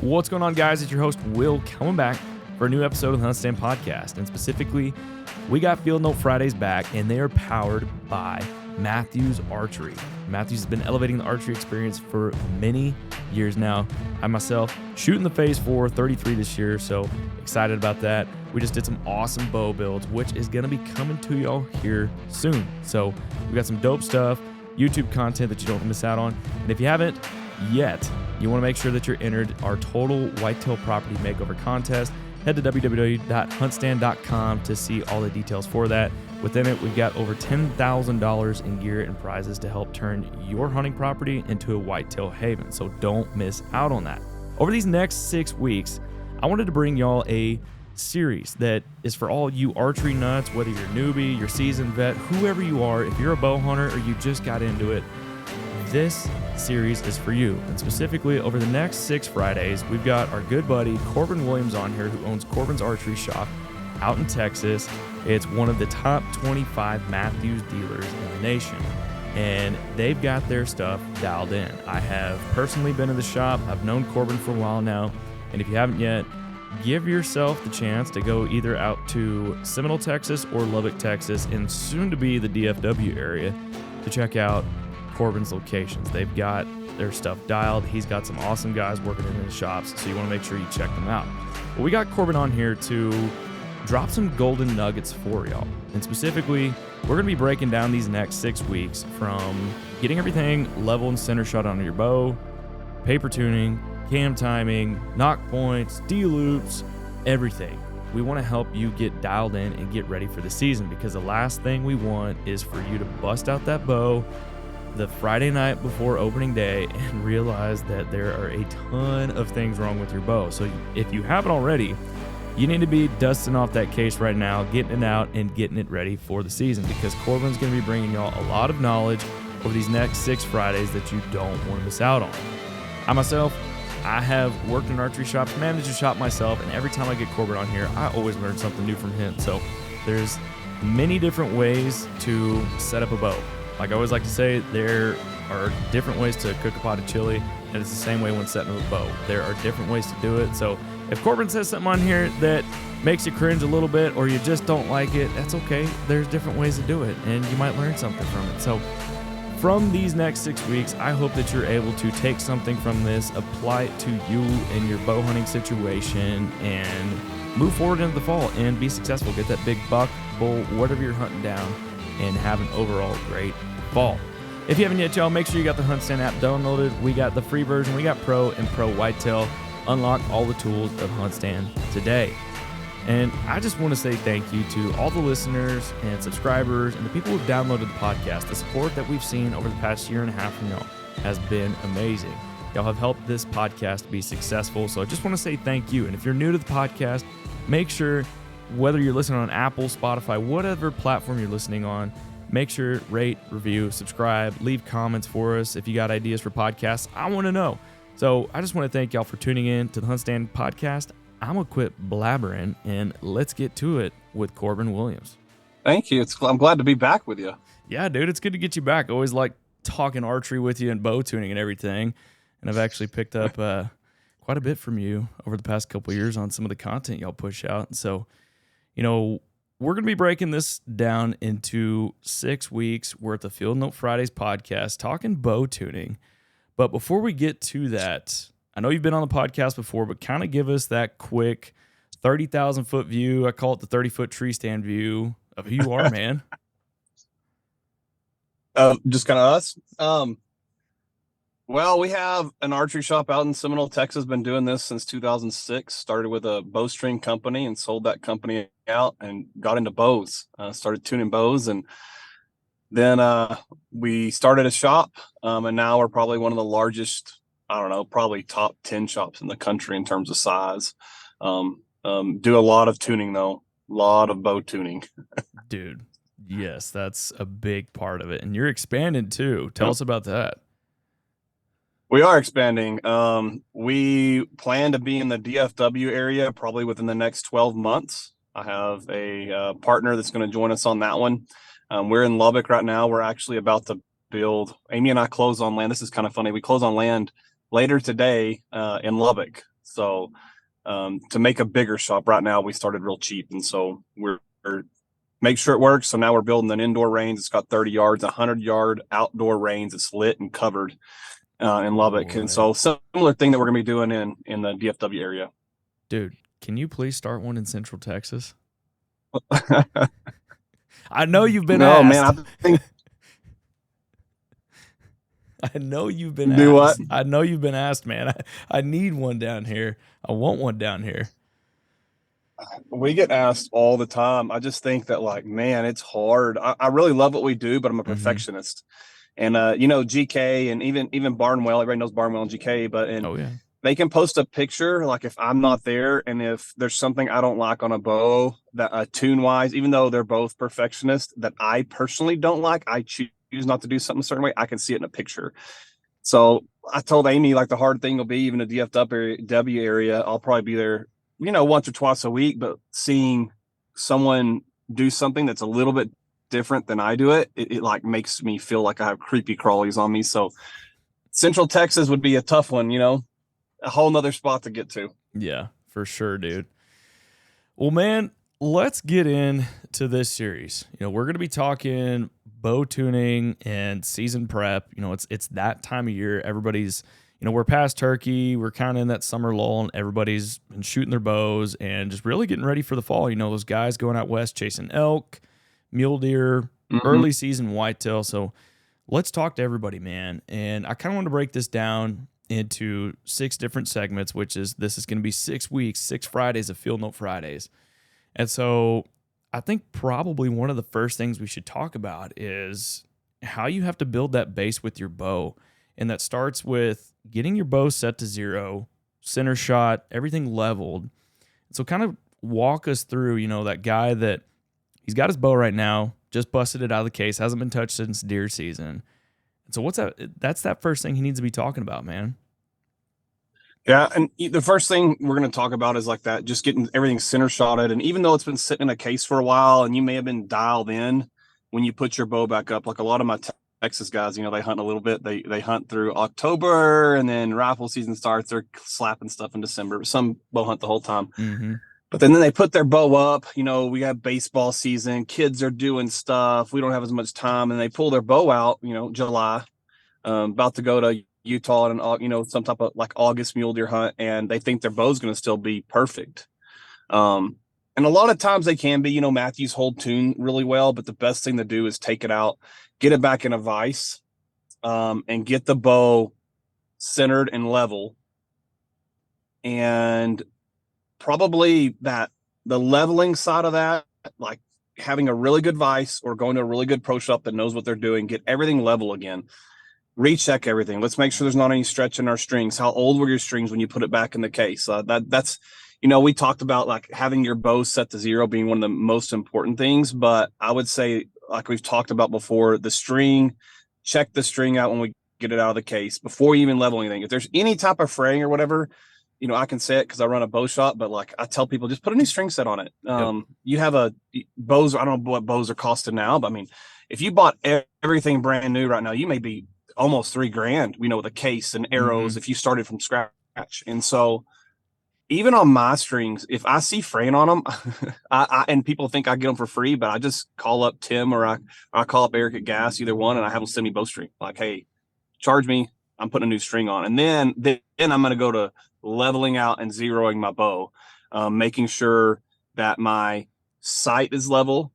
What's going on, guys? It's your host, Will, coming back for a new episode of the HuntStand podcast. And specifically, we got Field Note Fridays back, and they are powered by Mathews Archery. Mathews has been elevating the archery experience for many years now. I myself shooting the Phase 4 33 this year, so excited about that. We just did some awesome bow builds, which is going to be coming to y'all here soon. So we got some dope stuff, YouTube content that you don't want to miss out on. And if you haven't yet, you want to make sure that you're entered our total whitetail property makeover contest. Head to www.huntstand.com to see all the details for that. Within it, we've got over $10,000 in gear and prizes to help turn your hunting property into a whitetail haven, so don't miss out on that. Over these next 6 weeks, I wanted to bring y'all a series that is for all you archery nuts, whether you're a newbie, you're seasoned vet, whoever you are. If you're a bow hunter or you just got into it, this series is for you. And specifically, over the next 6 Fridays, we've got our good buddy Korbin Williams on here, who owns Korbin's Archery Shop out in Texas. It's one of the top 25 Mathews dealers in the nation, and they've got their stuff dialed in. I have personally been in the shop. I've known Korbin for a while now, and if you haven't yet, give yourself the chance to go either out to Seminole, Texas, or Lubbock, Texas, and soon to be the DFW area to check out Korbin's locations. They've got their stuff dialed. He's got some awesome guys working in his shops, so you want to make sure you check them out. But we got Korbin on here to drop some golden nuggets for y'all. And specifically, we're going to be breaking down these next 6 weeks from getting everything level and center shot on your bow, paper tuning, cam timing, knock points, D-loops, everything. We want to help you get dialed in and get ready for the season, because the last thing we want is for you to bust out that bow the Friday night before opening day and realize that there are a ton of things wrong with your bow. So if you haven't already, you need to be dusting off that case right now, getting it out and getting it ready for the season, because Korbin's going to be bringing y'all a lot of knowledge over these next 6 Fridays that you don't want to miss out on. I have worked in archery shops, managed a shop myself, and every time I get Korbin on here, I always learn something new from him. So there's many different ways to set up a bow. Like I always like to say, there are different ways to cook a pot of chili, and it's the same way when setting up a bow. There are different ways to do it. So if Korbin says something on here that makes you cringe a little bit, or you just don't like it, that's okay. There's different ways to do it, and you might learn something from it. So from these next 6 weeks, I hope that you're able to take something from this, apply it to you in your bow hunting situation, and move forward into the fall and be successful. Get that big buck, bull, whatever you're hunting down, and have an overall great fall. If you haven't yet, y'all, make sure you got the HuntStand app downloaded. We got the free version, we got Pro and Pro Whitetail. Unlock all the tools of HuntStand today. And I just want to say thank you to all the listeners and subscribers and the people who've downloaded the podcast. The support that we've seen over the past year and a half from y'all has been amazing. Y'all have helped this podcast be successful, so I just want to say thank you. And if you're new to the podcast, make sure, whether you're listening on Apple, Spotify, whatever platform you're listening on, make sure, rate, review, subscribe, leave comments for us. If you got ideas for podcasts, I want to know. So I just want to thank y'all for tuning in to the HuntStand podcast. I'm going to quit blabbering, and let's get to it with Korbin Williams. Thank you. I'm glad to be back with you. Yeah, dude, it's good to get you back. I always like talking archery with you and bow tuning and everything. And I've actually picked up quite a bit from you over the past couple of years on some of the content y'all push out. And so, you know, we're going to be breaking this down into 6 weeks worth of Field Note Fridays podcast, talking bow tuning. But before we get to that, I know you've been on the podcast before, but kind of give us that quick 30,000-foot view. I call it the 30-foot tree stand view of who you are, man. Just kind of us. Well, we have an archery shop out in Seminole, Texas. Been doing this since 2006. Started with a bowstring company and sold that company out and got into bows. Started tuning bows, and then we started a shop, and now we're probably one of the largest, I don't know, probably top 10 shops in the country in terms of size. Do a lot of tuning, though. A lot of bow tuning. Dude, yes, that's a big part of it. And you're expanding, too. Tell us about that. We are expanding. We plan to be in the DFW area probably within the next 12 months. I have a partner that's going to join us on that one. We're in Lubbock right now. We're actually about to build. Amy and I close on land. This is kind of funny. We close on land later today in Lubbock. So to make a bigger shop right now, we started real cheap. And so we're make sure it works. So now we're building an indoor range. It's got 30 yards, 100-yard outdoor range. It's lit and covered in Lubbock. And so similar thing that we're going to be doing in the DFW area. Dude, can you please start one in Central Texas? I know you've been asked. Man, I know you've been Do asked. what? I know you've been asked, man. I need one down here. I want one down here. We get asked all the time. I just think that, like, man, it's hard. I really love what we do, but I'm a perfectionist. And GK and even Barnwell, everybody knows Barnwell and GK, but they can post a picture, like, if I'm not there and if there's something I don't like on a bow, that tune wise, even though they're both perfectionists, that I personally don't like, I choose not to do something a certain way, I can see it in a picture. So I told Amy, like, the hard thing will be, even the DFW area, I'll probably be there, once or twice a week, but seeing someone do something that's a little bit different than I do it like makes me feel like I have creepy crawlies on me. So Central Texas would be a tough one, a whole nother spot to get to. Yeah, for sure, dude. Well, man, let's get into this series. We're going to be talking bow tuning and season prep. It's that time of year. Everybody's, we're past turkey. We're kind of in that summer lull, and everybody's been shooting their bows and just really getting ready for the fall. Those guys going out west chasing elk, mule deer, early season whitetail. So let's talk to everybody, man. And I kind of want to break this down into 6 different segments, this is going to be 6 weeks, 6 Fridays of Field Note Fridays. And so I think probably one of the first things we should talk about is how you have to build that base with your bow. And that starts with getting your bow set to 0, center shot, everything leveled. So kind of walk us through, that guy that he's got his bow right now, just busted it out of the case, hasn't been touched since deer season. And so what's that? That's that first thing he needs to be talking about, man. Yeah, and the first thing we're going to talk about is like that, just getting everything center shotted. And even though it's been sitting in a case for a while and you may have been dialed in when you put your bow back up, like a lot of my Texas guys, they hunt a little bit. They hunt through October, and then rifle season starts. They're slapping stuff in December. Some bow hunt the whole time. But then they put their bow up. We have baseball season. Kids are doing stuff. We don't have as much time. And they pull their bow out, July, about to go to Utah and, some type of like August mule deer hunt. And they think their bow's going to still be perfect. And a lot of times they can be, Mathews hold tune really well. But the best thing to do is take it out, get it back in a vise, and get the bow centered and level. And probably that the leveling side of that, like having a really good vise or going to a really good pro shop that knows what they're doing, get everything level again, recheck everything. Let's make sure there's not any stretch in our strings. How old were your strings when you put it back in the case? That's we talked about like having your bow set to 0 being one of the most important things, but I would say, like we've talked about before, the string, check the string out when we get it out of the case before you even level anything. If there's any type of fraying or whatever, I can say it because I run a bow shop, but like I tell people, just put a new string set on it. You have bows. I don't know what bows are costing now, but I mean, if you bought everything brand new right now, you may be almost $3,000, with a case and arrows if you started from scratch. And so even on my strings, if I see fraying on them, and people think I get them for free, but I just call up Tim or I call up Eric at Gas, either one, and I have them send me bowstring. Like, hey, charge me. I'm putting a new string on. And then I'm going to go to leveling out and zeroing my bow, making sure that my sight is level,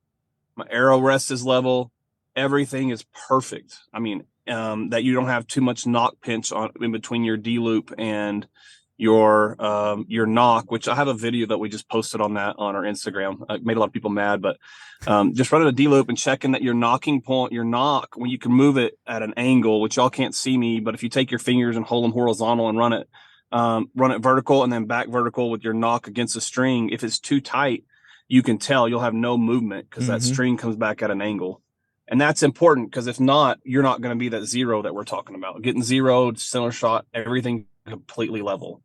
my arrow rest is level, everything is perfect. I mean, that you don't have too much knock pinch in between your D loop and your knock, which I have a video that we just posted on our Instagram. It made a lot of people mad, but just running a D loop and checking that your knocking point, your knock, when you can move it at an angle, which y'all can't see me, but if you take your fingers and hold them horizontal and run it vertical and then back vertical with your knock against the string, if it's too tight, you can tell you'll have no movement because that string comes back at an angle. And that's important because if not, you're not going to be that 0 that we're talking about. Getting zeroed, center shot, everything completely level.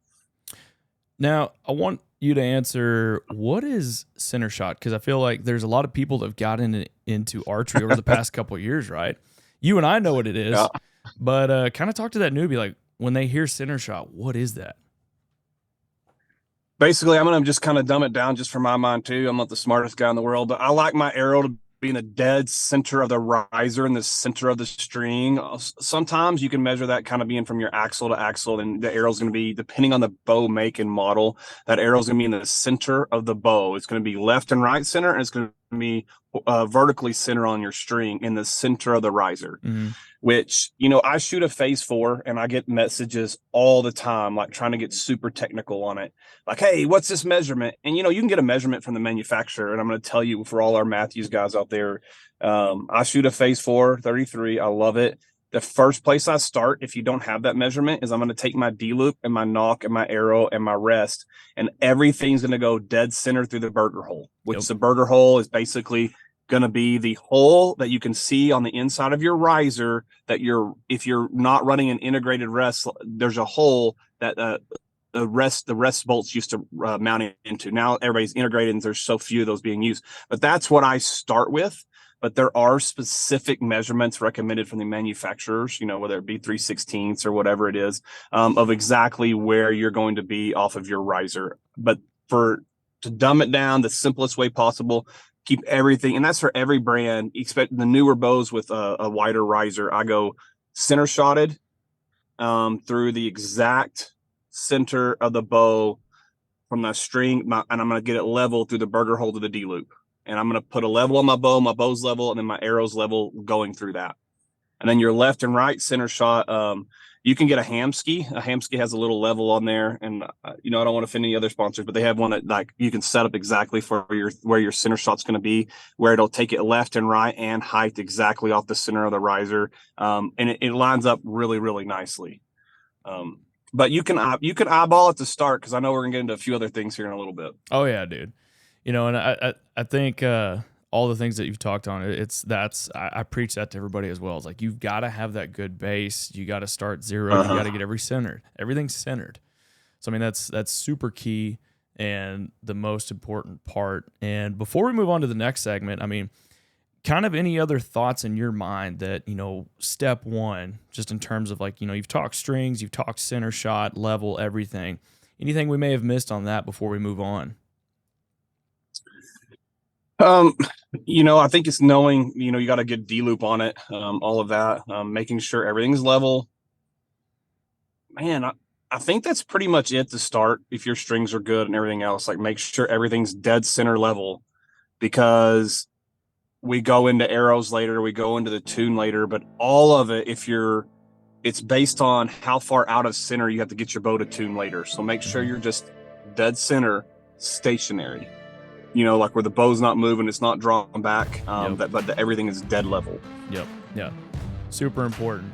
Now, I want you to answer, what is center shot? Because I feel like there's a lot of people that have gotten into archery over the past couple of years, right? You and I know what it is, but kind of talk to that newbie, like when they hear center shot, what is that? Basically, I'm going to just kind of dumb it down just for my mind too. I'm not the smartest guy in the world, but I like my arrow to be in the dead center of the riser, in the center of the string. Sometimes you can measure that kind of being from your axle to axle, and the arrow's going to be, depending on the bow make and model, that arrow's going to be in the center of the bow. It's going to be left and right center, and it's going to be vertically center on your string in the center of the riser. Mm-hmm. Which, I shoot a phase 4 and I get messages all the time, like trying to get super technical on it. Like, hey, what's this measurement? And, you can get a measurement from the manufacturer. And I'm going to tell you, for all our Mathews guys out there, I shoot a phase 4 33. I love it. The first place I start, if you don't have that measurement, is I'm going to take my D-loop and my knock and my arrow and my rest, and everything's going to go dead center through the burger hole, which the burger hole is basically going to be the hole that you can see on the inside of your riser that if you're not running an integrated rest, there's a hole that the rest bolts used to mount it into. Now everybody's integrated and there's so few of those being used, but that's what I start with. But there are specific measurements recommended from the manufacturers, whether it be 3/16 or whatever it is, of exactly where you're going to be off of your riser. But to dumb it down the simplest way possible, keep everything, and that's for every brand. Expect the newer bows with a wider riser. I go center shotted through the exact center of the bow from the string, and I'm going to get it level through the burger hole to the D loop. And I'm going to put a level on my bow's level, and then my arrow's level going through that. And then your left and right center shot, you can get a Hamsky. A Hamsky has a little level on there, and I don't want to offend any other sponsors, but they have one that like you can set up exactly for where your center shot's going to be, where it'll take it left and right and height exactly off the center of the riser, and it lines up really, really nicely. But you can eyeball at the start, because I know we're gonna get into a few other things here in a little bit. Oh yeah, dude. And I think all the things that you've talked on, I preach that to everybody as well. It's like, you've got to have that good base. You got to start zero. You got to get everything centered. So, I mean, that's super key and the most important part. And before we move on to the next segment, I mean, kind of any other thoughts in your mind that, step one, just in terms of like, you've talked strings, you've talked center shot, level, everything. Anything we may have missed on that before we move on? I think it's knowing, you got a good D-loop on it, all of that, making sure everything's level. Man, I think that's pretty much it to start. If your strings are good and everything else, like make sure everything's dead center level, because we go into arrows later, we go into the tune later, but all of it, it's based on how far out of center you have to get your bow to tune later. So make sure you're just dead center, stationary. Like where the bow's not moving, it's not drawn back, but everything is dead level. Yep. Yeah. Super important.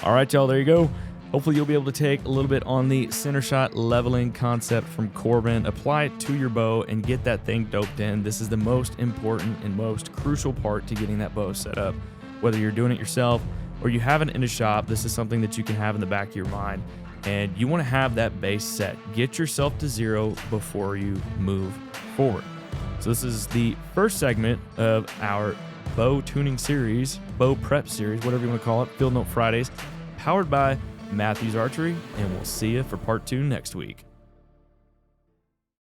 All right, y'all, there you go. Hopefully you'll be able to take a little bit on the center shot leveling concept from Korbin, apply it to your bow, and get that thing doped in. This is the most important and most crucial part to getting that bow set up. Whether you're doing it yourself or you have it in a shop, this is something that you can have in the back of your mind. And you want to have that base set. Get yourself to zero before you move forward. So this is the first segment of our bow tuning series, bow prep series, whatever you want to call it, Field Note Fridays, powered by Mathews Archery, and we'll see you for part 2 next week.